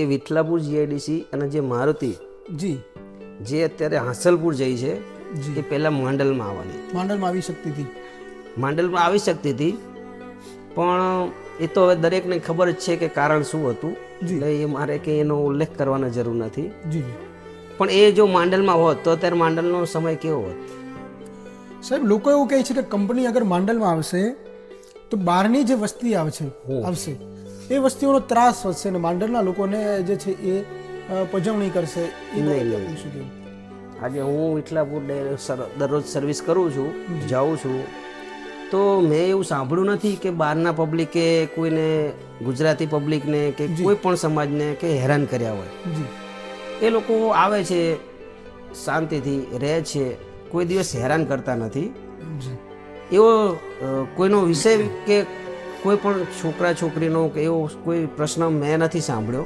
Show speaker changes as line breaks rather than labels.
એ Vithalapur GIDC અને જે મારુતિ
જી
જે અત્યારે હાંસલપુર જઈ છે
જી
એ પહેલાં માંડલમાં આવવાની
માંડલમાં આવી શકતી હતી.
માંડલમાં આવી શકતી હતી, પણ એ તો હવે દરેકને ખબર જ છે કે કારણ શું હતું.
જી.
એટલે એ મારે કે એનો ઉલ્લેખ કરવાની જરૂર નથી.
જી
પણ એ જો માંડલમાં હોત તો અત્યારે માંડલનો સમય કેવો હોત?
સાહેબ, લોકો એવું કહે છે કે કંપની અગર માંડલમાં આવશે તો બહારની જે વસ્તી આવશે એ વસ્તીઓનો ત્રાસ વધશે અને માંડલના લોકોને જે છે એ પજવણી કરશે. એ
નહીં.
શું કહેવું?
આજે હું વિઠલાપુર દરરોજ સર્વિસ કરું છું, જાઉં છું, તો મેં એવું સાંભળ્યું નથી કે બહારના પબ્લિકે કોઈને, ગુજરાતી પબ્લિકને કે કોઈ પણ સમાજને કે હેરાન કર્યા હોય.
જી
એ લોકો આવે છે, શાંતિથી રહે છે, કોઈ દિવસ હેરાન કરતા નથી.
જી
એવો કોઈનો વિષય કે કોઈ પણ છોકરા છોકરીનો કે એવો કોઈ પ્રશ્ન મેં નથી સાંભળ્યો.